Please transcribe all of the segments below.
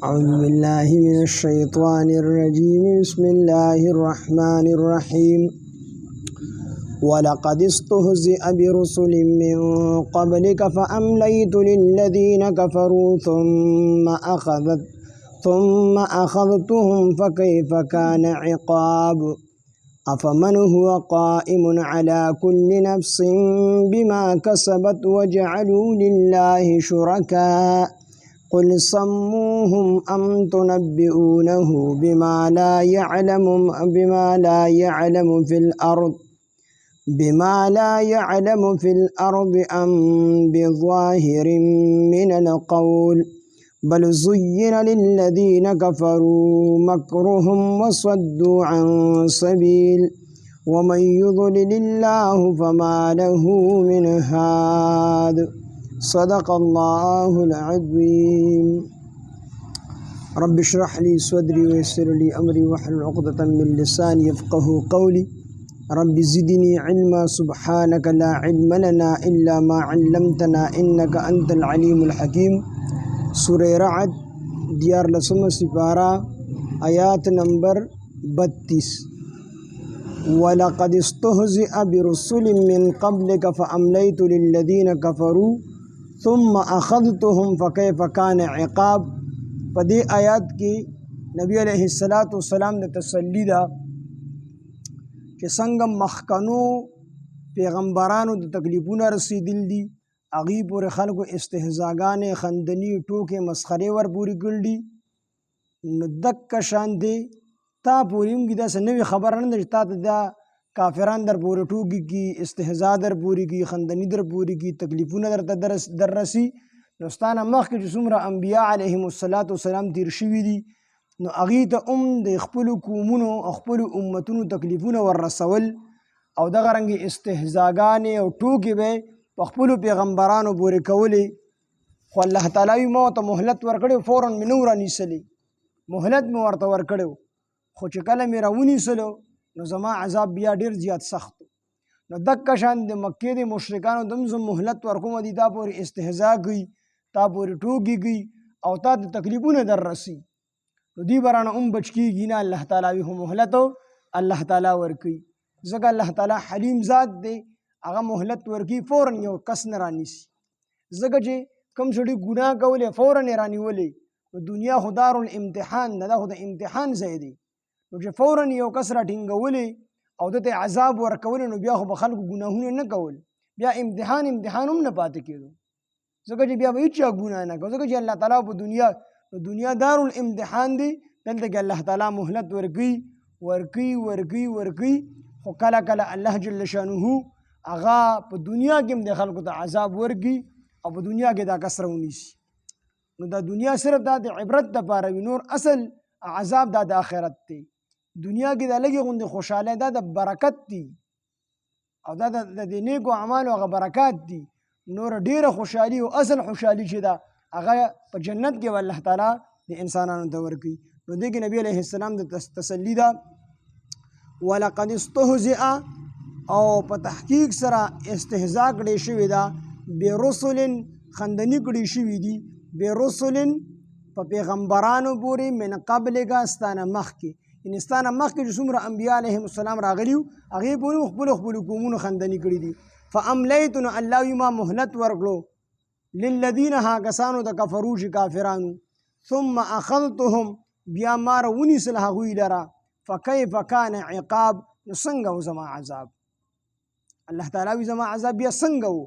أعوذ بالله من الشيطان الرجيم بسم الله الرحمن الرحيم ولقد استهزئ برسل من قبلك فأمليت للذين كفروا ثم أخذتهم فكيف كان عقاب أفمن هو قائم على كل نفس بما كسبت وجعلوا لله شركاء قل سموهم أم تنبئونه بما لا يعلم في الأرض أم بظاهر من القول بل زين للذين كفروا مكرهم وصدوا عن سبيل ومن يضلل الله فما له من هاد صدق الله العظيم رب اشرح لي صدري ويسر لي أمري واحلل عقدة من لساني يفقه قولي رب زدني علما سبحانك لا علم لنا إلا ما علمتنا إنك أنت العليم الحكيم سورة رعد دیار لسم سپارہ آیات نمبر 32 وَلَقَدِ اسْتُهْزِئَ بِرُسُلٍ مِّن قَبْلِكَ فَأَمْلَيْتُ لِلَّذِينَ كَفَرُوا ثُمَّ أَخَذْتُهُمْ فَكَيْفَ كَانَ عِقَابِ پدې آیات کې نبی علیہ السلام د تسلی ده چې څنګه مخکنو پیغمبرانو د تکلیفونه رسیدل دي اغي پورې خلکو استهزاګانې خندنی ټوکې مسخرې ور پوری کړل دي نو دک شان دی تا پوریم کی دا سنوي خبر نه ده تا دا کافران در پورې ټوکی کی استهزاء در پوری کی خندنی در پوری کی تکلیفونه در رسی نو ستانه مخکې چې څومره انبیاء علیهم السلام تیر شوي دي نو اغي ته د خپل قومونو خپل امتونو تکلیفونه ور رسول او دغه رنګ استهزاګانې او ټوکې به په خپل پیغمبرانو پورې کولې خو الله تعالی مو ته مهلت ورکړو فورا منور نیسلی مهلت مو ورته ورکړو خو چې کله مې راونیسلو نو زما عذاب بیا ډیر زیات سخت نو دک شان د مکې د مشرکانو دمزم مهلت ورکوم دي تا پورې استهزاء کوي تا پورې ټوکې کوي او تا د تکلیفونه در رسی نو دی برانه بچ کیږي نه الله تعالی هم مهلت الله تعالی ورکوي ځکه الله تعالی حلیم ذات دی هغه مهلت ورکی فورا یو کس نه رانیسي ځکه چې کوم سړي ګناه کولې فورا یې رانیولې نو دنیا خو دار الامتحان نه ده خو د امتحان ځای دی نو چې فورا یو کس راټینګولې او دته عذاب ورکول نو بیا خو به خلکو ګناهونه نه کول بیا امتحان هم نه پاتې کېدو ځکه چې بیا به هیڅ ګناه نه کوي ځکه چې الله تعالی په دنیا دار الامتحان دی دلته کې الله تعالی مهلت ورکي خو کله کله الله جل شانه اغا په دنیا کې هم د خلکو ته عذاب ورګي او په دنیا کې دا کسره ونیسي نو دا دنیا صرف دا د عبرت لپاره وي نور اصل عذاب دا د آخرت دی دنیا کې دا لږې غوندې خوشحالی دا د برکت دی او دا د نیکو اعمالو هغه برکات دي نور ډیره خوشحالي او اصل خوشحالي چې ده هغه په جنت کې الله تعالی د انسانانو ته ورکوي نو دې کې نبی علیه السلام د تسلی ده ولقد استهزئ او په تحقیق سره استهزاء کړی شوی ده برسل خندنی کړی شوی دي برسل په پیغمبرانو پورې من قبل کا ستانه مخکې ان ستانه مخکې چې څومره انبیاء علیهم السلام راغلیو هغې پورې خپل قومونو خندنی کړي دي فاملیت نو الله ما مهلت ورکړو للذین ها کسانو د کفرو چې کافرانو ثم اخذتهم بیا ما راونیسل هغوی لره فکیف کان عقاب نو څنګه و زما عذاب الله تعالی وی زما عذاب بیا څنګه و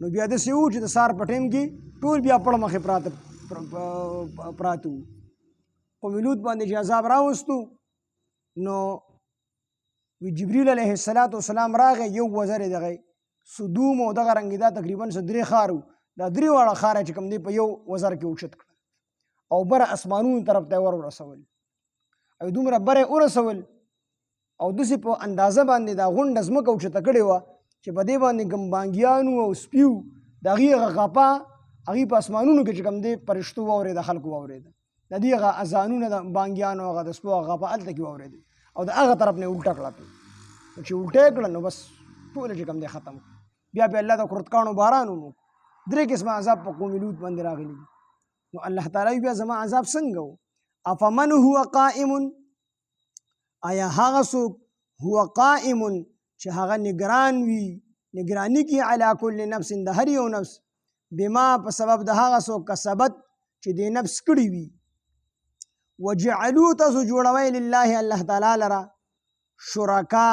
نو بیا داسې و چې د سار په ټیم کې ټول بیا پړ مخې پراته قوم لوط باندې چې عذاب راوستو نو وی جبریل علیه السلام راغی یو وزر دغه صدوم او دغه رنګ دا تقریبا 3 خارو دا 3 واړه خار چې کوم دی په یو وزر کې اوچت کړ او بر اسمانونو طرف ته ورسول او دومره بره ورسول او دسی په اندازه باندې دا غونډ ځمکه اوچته کړې وه چې په دې باندې ګمبانګیانو او سپیو د هغې هغه غپا هغې په اسمانونو کې چې کوم دی فرشتو واورېده خلکو واورېده د دې هغه اذانونه د بانګیانو هغه د سپو هغه غپا هلته کې واورېده او د هغه طرف نه الټه کړه چې الټه یې کړه نو بس ټول چې کوم دی ختم بیا په الله د کرتکانو باران ومو 3 قسمه عذاب په قوم لوط باندې راغلي نو الله تعالی بیا زما عذاب څنګه و افمن هو قائم آیا هغه څوک هو قائم چې هغه نگران وي نگرانی کی علی کل نفس د هر یو نفس بما په سبب د هغه څوک کسبت چې د نفس کړی وي وجعلوا تاسو جوړوي لله الله تعالی لرا شرکا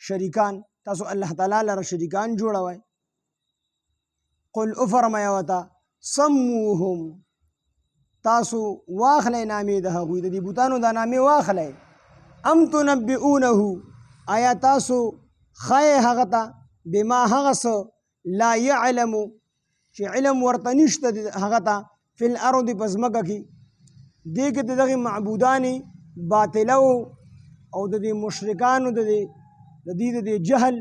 شریکان تاسو الله تعالی لرا شریکان جوړوي قل افرمای وتا سموهم تاسو واخلې نامې د هغوی د دې بوتانو د نامې واخلې ام تنبئونه آیا تاسو خای هغه ته بما هغه څه لا يعلم چې علم ورته نشته هغه ته فی الارض په ځمکه کې دې کې دغه معبودان باطله او د دې مشرکانو د دې جهل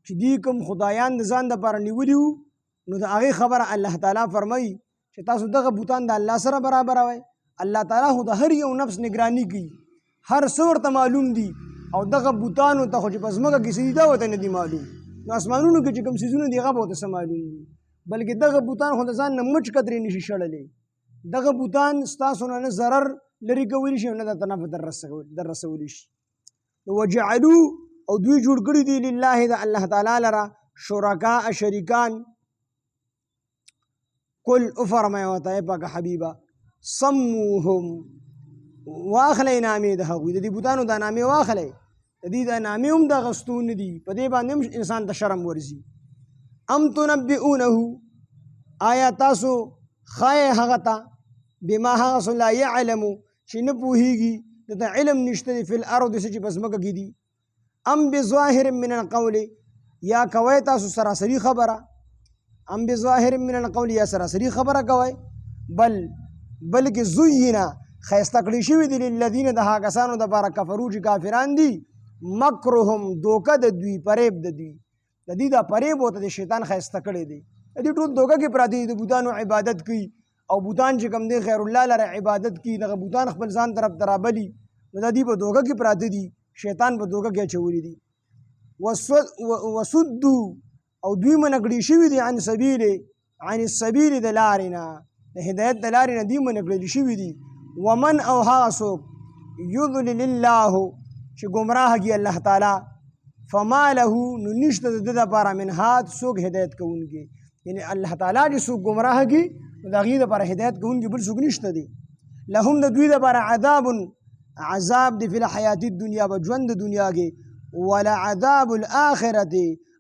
چې دې کوم خدایان د ځان دپاره نیولي وو نو د هغې خبره الله تعالی فرمایي چې تاسو دغه بوتان د الله سره برابروئ الله تعالی خو د هر یو نفس نگرانی کوي هر څه ورته معلوم دي او دغه بوتانو ته خو چې په ځمکه کې څه دي دا ورته نه دي معلوم نو اسمانونو کې چې کوم څیزونه دي هغه به ورته څه معلوم دي بلکې دغه بوتان خو د ځان نه مچ قدرې نشي شړلی دغه بوتان ستاسو نه ضرر لرې کولی شي او نه درته نفع در رسولی شي وجعلو او دوی جوړ کړي دي لله د الله تعالی لره شرکاء شریکان قل افرمای ورته ای پاکه حبیبه سموهم واخلئ نامې د هغوی د دې بوتانو دا نامې واخلئ د دې دا نامې هم د اخیستو نه دي په دې باندې هم انسان ته شرم ورځي ام تنبئونه آیا تاسو خای هغه ته بما هغه څه لا یعلم چې نه پوهېږي دته علم نشته دی فی الارض څه چې په ځمکه کې دي ام بظاهر من القول یا کوئ تاسو سراسري خبره ام بظاهر من القول یا سراسري خبره کوئ بلکې زینا ښایسته کړي شوي دي للذین د هغه کسانو دپاره کفرو چې کافران دي مکرهم دوکه د دوی فریب د دوی د دې دا فریب ورته د شیطان ښایسته کړی دی د دې ټول دوکه کې پراته دي د بوتانو عبادت کوي او بوتان چې کوم دی خیر الله لره عبادت کوي دغه بوتان خپل ځان طرف ته رابلي نو د دې په دوکه کې پراته دي شیطان په دوکه کې اچولي دي وصدو او دوی منع کړي شوي دي عن السبیل د لارې نه د هدایت د لارې نه دوی منع کړي شوي دي ومن او هغه څوک یضلل الله چې ګمراه کړي الله تعالی فما له نو نشته د ده دپاره من هاد څوک هدایت کوونکی یعنی الله تعالی چې څوک ګمراه کړي نو د هغې دپاره هدایت کوونکی بل څوک نشته دی لهم د دوی دپاره عذاب دی فی الحیات الدنیا په ژوند د دنیا کې ولعذاب الاخرة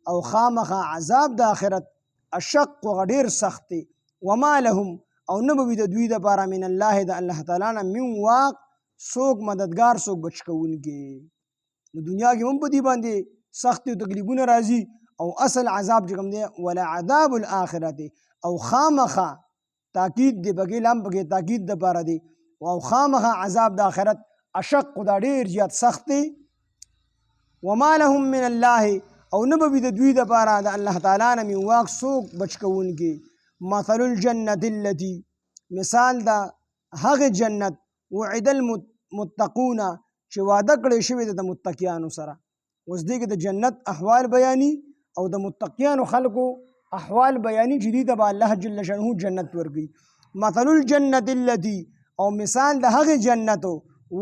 او خامخا عذاب د آخرت اشق و ډېر سخت دی وما لهم او نه به وي د دوی دپاره من الله د الله تعالی نه من واق څوک مددګار څوک بچ کوونکی نو دنیا کې هم په دې باندې سختي او تکلیفونه راځي او اصل عذاب چې کوم دی ولعذاب الاخرة او خامخا تاکید دی پکې لام پکې تاکید دپاره دی او خامخا عذاب د آخرت اشق دا ډېر زیات سخت دی وما لهم من الله او نه به وي د دوی دپاره د الله تعالی نه من واق څوک بچ کوونکی مثل الجنة التي مثال دا هغه جنت وعد المتقون چې واده کړی شوی د متقیانو سره اوس دې کې د جنت احوال بیاني او د متقیانو خلکو احوال بیاني چې دې ته به الله جل شانه جنت ورکوي مثل الجنة التي او مثال د هغه جنتو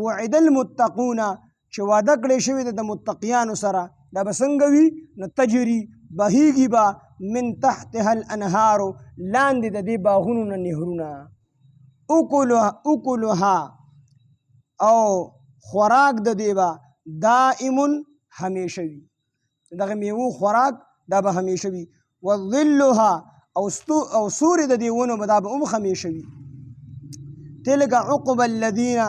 وعد المتقون چې واده کړی شوی د متقیانو سره دا به څنګه وي نو تجري بهیږي به من تحتها الانهار لاندې د دې باغونو نه نهرونه اکلها او خوراک د دې به دائم همیشه وي دغه میوو خوراک دا به همیشه وي وظلها او سوري د دې ونو به دا به هم همیشه وي تلک عقب الذین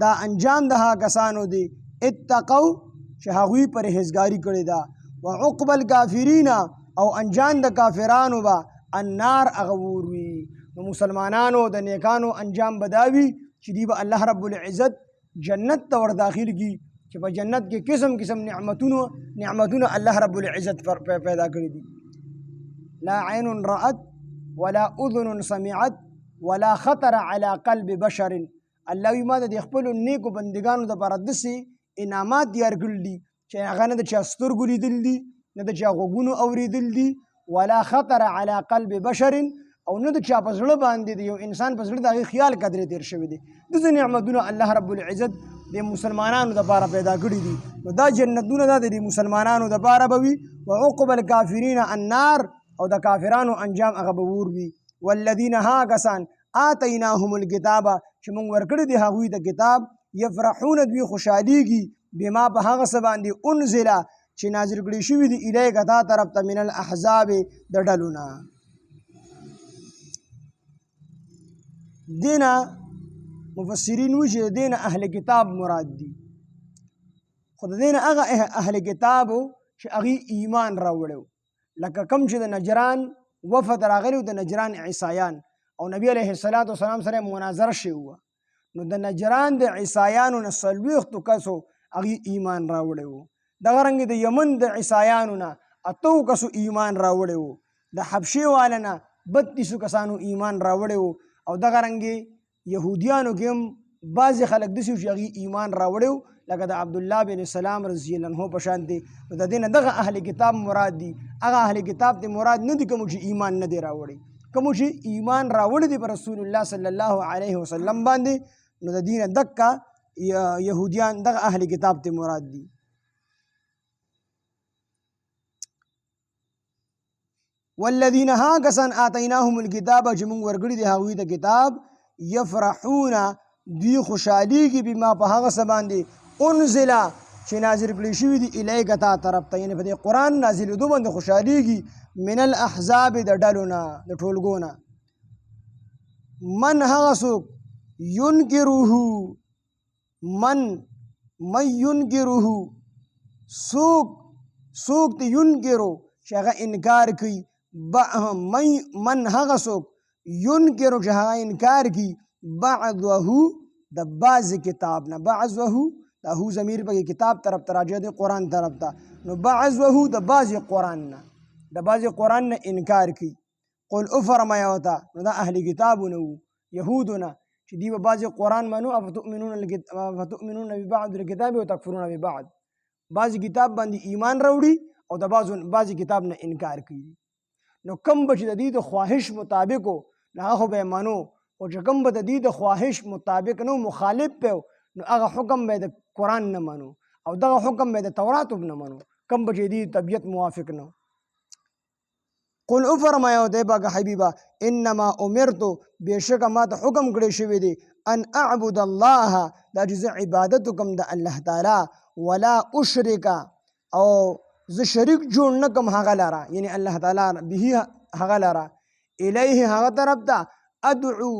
دا انجام د هغه کسانو دی اتقوا چې هغوی پرهیزګاري کړې ده وعقب الکافرین او انجام د کافرانو به النار هغه اور وي نو مسلمانانو د نیکانو انجام به دا وي چې دوی به الله رب العزت جنت ته ور داخل کړي چې په جنت کې قسم قسم نعمتونه الله رب العزت پیدا کړي دي لا عین رأت ولا اذن سمعت ولا خطر على قلب بشر الله وی ما د خپلو نیکو بندګانو دپاره داسې انعامات تیار کړي دي چې هغه نه د چا سترګو لیدل دي نه د چا غوږونو اورېدل دي ولا خطر على قلب بشر او نه د چا په زړه باندې د یو انسان په زړه د هغې خیال قدرې تېر شوي دي داسې نعمتونه الله رب العزت د مسلمانانو دپاره پیدا کړي دي نو دا جنتونه دا د مسلمانانو دپاره به وي وعقب الکافرین النار او د کافرانو انجام هغه به اور وي والذین ها کسان آتیناهم الکتاب چې موږ ورکړي دي هغوی ته کتاب یفرحون دوی خوشحالیږي بما په هغه څه باندې انزله چې نازل کړي شوي دي الیک تا طرف ته من الاحزاب د ډلو نه دینا مفسرین وی چې دینا اهل کتاب مراد دي خو د دینا هغه اهل کتابو چې هغوی ایمان راوړی لکه کوم چې د نجران وفد راغلی د نجران عیسایان او نبی علیه السلام سره مناظره شوې وه نو د نجران د عیسایانو نه 40 کسو هغوی ایمان راوړی و دغه رنګې د یمن د عیسایانو نه 8 کسو ایمان راوړی و د حبشې والا نه 32 کسانو ایمان راوړی و او دغه رنګې یهودیانو کې هم بعضې خلک داسې وو چې هغوی ایمان راوړی و لکه د عبدالله بن سلام رضی الله عنه په شان دی نو د دې نه دغه اهل کتاب مراد دي هغه اهل کتاب ته مراد نه دي کوم چې ایمان نه دی راوړی کوم چې ایمان راوړی دی په رسول الله صلی الله علیه وسلم باندې نو د دې نه دکه یهودیان دغه اهل کتاب ته مراد دي والذین ها کسان آتیناهم الکتاب چې موږ ورکړي دي هغوی ته کتاب یفرحون دوی خوشحالیږي بما په هغه څه باندې انزله چې نازل کړي شوي دي الیک تا طرف ته یعنې په دې قرآن نازلېدو باندې خوشحالیږي من الاحزاب د ډلو نه د ټولګو نه من هغه څوک ینکروه من ینکروه څوک ته ینکرو چې هغه انکار کوي من هغه څوک ینکرو چې هغه انکار کوي بعضه د بعض کتاب نه بعضه دا هو ضمیر پکې کتاب طرف ته راجع دی قرآن طرف ته نو بعضه د بعض قرآن نه د بعض قرآن نه انکار کوي قل افرمایه ورته نو دا اهل کتابونه وو یهودو نه چې دوی به بعض قرآن منو افتؤمنون ببعض الکتاب وتکفرون ببعض بعض کتاب باندې ایمان راوړي او د بعض کتاب نه انکار کوي نو کوم به چې د دې د خواهش مطابق و نو هغه خو به یې منو او چې کوم به د دې د خواهش مطابق نو مخالف به نو هغه حکم به د قرآن نه منو او دغه حکم به د تورات هم نه منو کوم به چې دې طبیعت موافق نه قل افرمایه ورته پاکه حبیبه انما امرتو بېشکه ما ته حکم کړی شوی دی ان اعبد الله دا چې زه عبادت وکړم د الله تعالی ولا اشرک او زه شریک جوړ نه کړم هغه لره یعنی الله تعالی به هغه لره الیه هغه طرف ته ادعو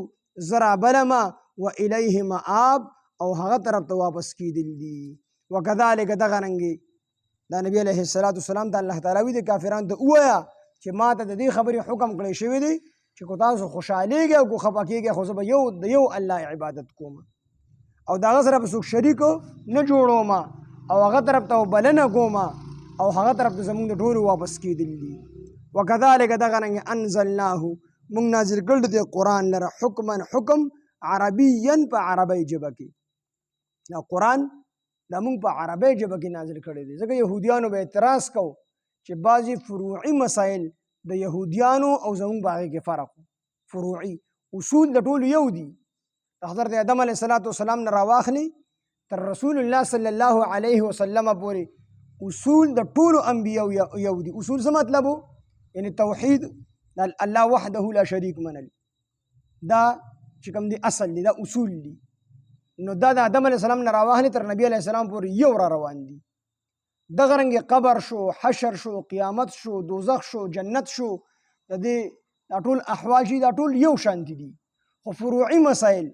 زرا بلما و الیه مآب او هغه طرف ته واپس کیدل دي وکذالک دغه رنګې دا نبی علیه السلام ته الله تعالی وی د کافرانو ته ووایه چې ما ته د دې خبرې حکم کړی شوی دی چې کو تاسو خوشحالیږئ او کو خفه کیږئ خو زه به د یو الله عبادت کوم او د هغه سره به څوک شریک نه جوړوم او هغه طرف ته بلنه کوم او هغه طرف ته زمونږ د ټولو واپس کیدل دي وکذالک دغه رنګې انزلناه موږ نازل کړل د قرآن لره حکما حکم عربیا په عربی ژبه کې دا قرآن دا موږ په عربی ژبه کې نازل کړی دی ځکه یهودیانو به اعتراض کو چې بعضې فروعي مسایل د یهودیانو او زموږ په هغې کې فرق فروعي اصول د ټولو یو دي حضرت آدم علیه السلام نه راواخلي تر رسول الله صلی الله علیه وسلم پورې اصول د ټولو انبیاو یو دي اصول څه مطلب یعنی توحید الله وحده لا شریک منل دا چې کوم دي اصل دي دا اصول دي نو دا د آدم علیه السلام نه راواخلي تر نبی علیه السلام پورې یو را روان دي دغه رنګې قبر شو حشر شو قیامت شو دوزخ شو جنت شو د دې دا ټول احوال چې دا ټول یو شانتي دي خو فروعي مسایل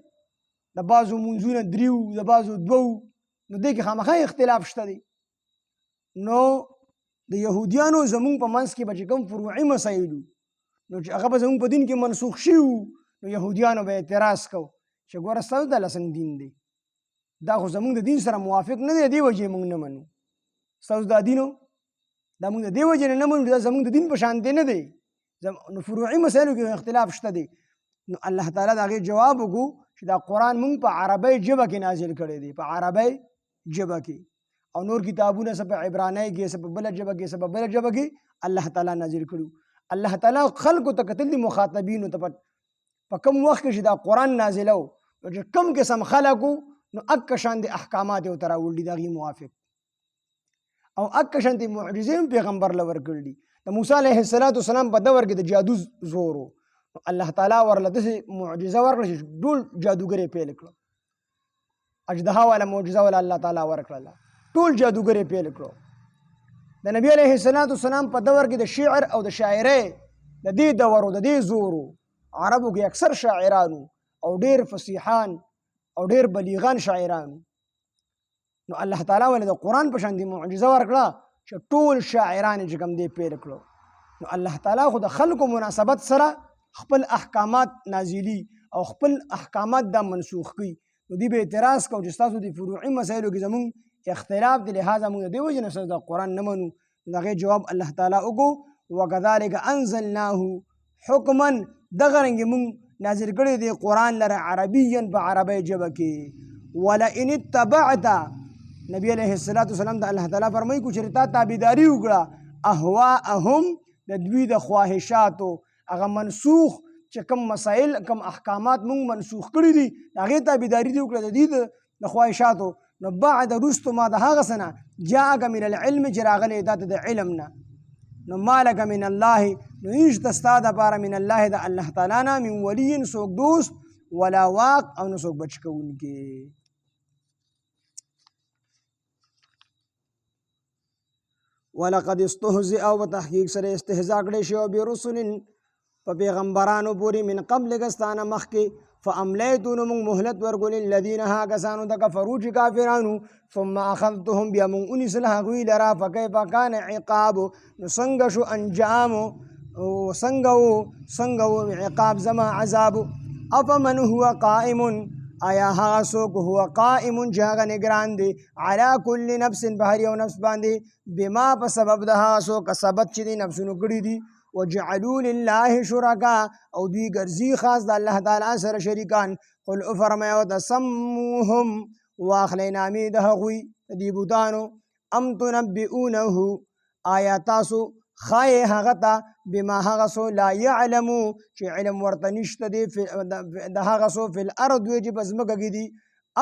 د بعضو منځونه دریو د بعضو دوو نو دې کې خامخا اختلاف شته دی نو د یهودیانو زمونږ په منځ کې به چې کوم فروعي مسایل نو چې هغه به زمونږ په دین کې منسوخ شي نو یهودیانو به اعتراض کو چې ګوره ستاسو دا څنګه دین دی دا خو زمونږ د دین سره موافق نه دی دې وجې موږ نه منو ستاسو دا دینو دا موږ د دې وجې نه منو دا زمونږ د دین په شان دی نه دی نو فروعي مسایلو کې اختلاف شته دی نو الله تعالی د هغې جواب وکړو چې دا قرآن موږ په عربی ژبه کې نازل کړی دی په عربی ژبه کې او نور کتابونه څه په عبرانی کې څه په بله ژبه کې څه په بله ژبه کې الله تعالی نازل کړي الله تعالی خلکو ته کتل دي مخاطبینو ته په کوم وخت کې چې دا قرآن نازلو نو چې کوم قسم خلکو نو اک شان د احکامات یو تر راوړي دغه موافق او اک شان د معجزې پیغمبر لور کړی د موسی علیه السلام په دور کې د جادو زورو الله تعالی ورله د معجزه ورکړه چې ټول جادوګرې پیل کړو اجدها والا معجزه ولا الله تعالی ورکړه ټول جادوګرې پیل کړو د نبی علیه السلام په دور کې د شعر او د شاعرۍ د دې دورو د دې زورو عربو کې اکثر شاعرانو او ډېر فصیحان او ډېر بلیغان شاعرانو نو الله تعالی ولې د قرآن په شان دي معجزه ورکړه چې ټول شاعران چې کوم دی پیل کړو نو الله تعالی خو د خلکو مناسبت سره خپل احکامات نازلی او خپل احکامات دا منسوخ کړي نو دوی به اعتراض کوي چې ستاسو د فروعي مسایلو کې زموږ اختلاف دی لهذا موږ د دې وجې نه د قرآن نه منو د هغې جواب الله تعالی وکړو وکذلک انزلناه حکما دغه رنګې موږ نازل کړی دی قرآن لره عربیا په عربۍ ژبه کې ولئن اتبعت نبی علیه السلام د الله تعالی فرمایي کو چې تا تابعداري وکړه اهواءهم د دوی د خواهشاتو هغه منسوخ چې کوم مسائل کوم احکامات مونږ منسوخ کړي دي هغې تابعداري دې وکړه د دې د خواهشاتو نو بعد رستو ما د هغه څه نه جاءک من العلم چې راغلی دا د علم نه نو ما لک من الله نو نشته ستا دپاره من الله د الله تعالی نه من ولي څوک دوست ولا واق او نه څوک بچ کوونکی ولقد استهزئ او بتحقیق سره استهزاء کړی شو برسل په پیغمبرانو پورې من قبل کستانه مخکې فاملیت نو موږ مهلت ورکول الذین ها کسانو ته کفرو چې کافرانو ثم اخذتهم بیا موږ ونیسل هغوی لره فکیف کان عقاب نو څنګه شو انجام څنګه و عقاب زما عذاب افمن هو قائم آیا هغه څوک هو قائم چې هغه نگران دی علی کل نفس په هر یو نفس باندې بما په سبب د هغه څه کسبت چې دی نفسونو کړي دي وجعلوا لله شرکا او دوی ګرځي خاص د الله تعالی سره شریکان قل فرمایه ورته سموهم واخلئ نامې د هغوی دې بوتانو ام تنبئونه آیا تاسو خای هغه ته بما هغه څه لا یعلمو چې علم ورته نشته دی د هغه څه فی الارض چې په ځمکه کې دي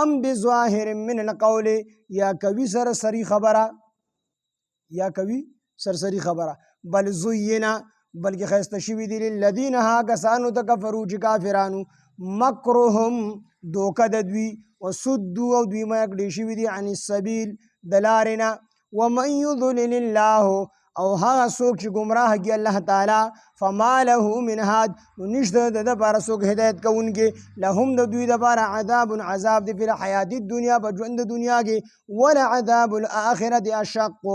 ام بظاهر من القول یا کوي سرسری خبره یا کوي سرسری خبره بل زینا بلکې ښایسته شوي دي للذین هغه کسانو ته کفرو چې کافرانو مکرهم دوکه د دوی وصدوا او دوی منع کړي شوي دي عن السبیل د لارې نه ومن یضلل الله او هغه څوک چې ګمراه کړي الله تعالی فما له من هاد نو نشته د دپاره څوک هدایت کوونکې لهم د دوی دپاره عذاب عذاب دی فی الحیات الدنیا په ژوند د دنیا کې ولعذاب الآخرة اشق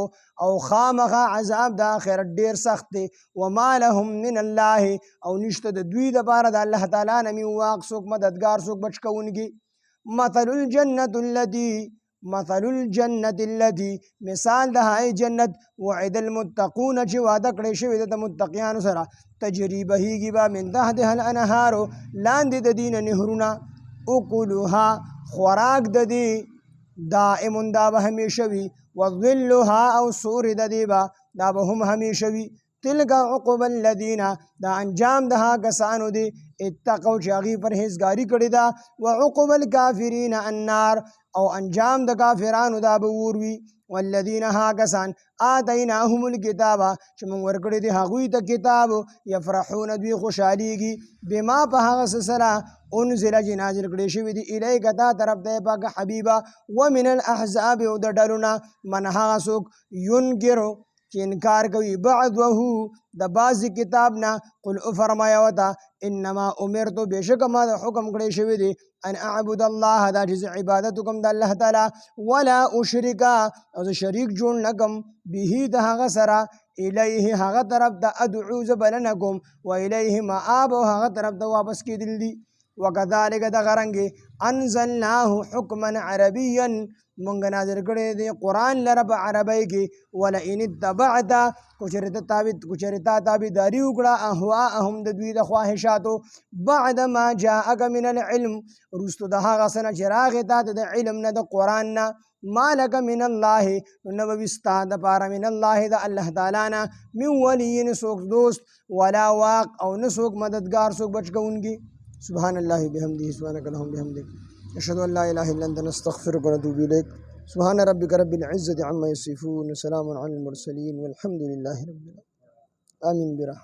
او خامخا عذاب د آخرت ډیر سخت دی وما لهم من الله او نشته د دوی دپاره د الله تعالی نه من واق څوک مددګار څوک بچ کوونکي مثل الجنة التي مثال د هاي جنت وعد المتقون چې وعده کړی شوی د متقیانو سره تجري بهیږي به من تحتها الانهار لاندې د دې نه نهرونه اکلها خوراک د دې دائم دا به همیشه وي وظلها او سور د دې به دا به هم همیشه وي تلک عقب الذین دا انجام د هغه کسانو دی اتقوا چې هغوی پرهیزګاري کړې ده وعقب الکافرین النار او انجام د کافرانو دا به اور وي والذین هغه کسان آتیناهم الکتاب چې موږ ورکړی دی هغوی ته کتاب یفرحون دوی خوشحالیږي بما په هغه څه سره انزل چې نازل کړی شوي دي الیک تا طرف ته پاک حبیبه ومن الاحزاب او د ډلو نه من هغه څوک ینکرو چې انکار کوي بعضه د بعضې کتاب نه قل فرمایه ورته انما امرتو بېشکه ما د حکم کړی شوی دی ان اعبد الله دا چې زه عبادت وکړم د الله تعالی ولا اشرکه او زه شریک جوړ نه کړم به د هغه سره الیه هغه طرف ته ادعو زه بلنه کوم و الیه مآب او هغه طرف ته واپس کېدل دي وكذلك دغرنګي انزلناه حكما عربيا مونږ نازل کړی دی قرآن لره په عربی کې ولئن اتبعت کچرتا تابعداري وکړه اهواءهم د دوی د خواهشاتو بعد ما جاءك من العلم رستو د هغه څه نه چې راغی تا ته د علم نه د قرآن نه ما لك من الله نو به ستا دپاره من الله د الله تعالی نه من ولي څوک دوست ولا واق او نه څوک مددگار څوک بچ کوونکي سبحان الله بحمده سبحانك اللهم بحمدك أشهد أن لا إله إلا أنت نستغفرك ونتوب إليك سبحان ربك رب العزة عما يصفون وسلام على المرسلين والحمد لله رب العالمين آمين برحمته.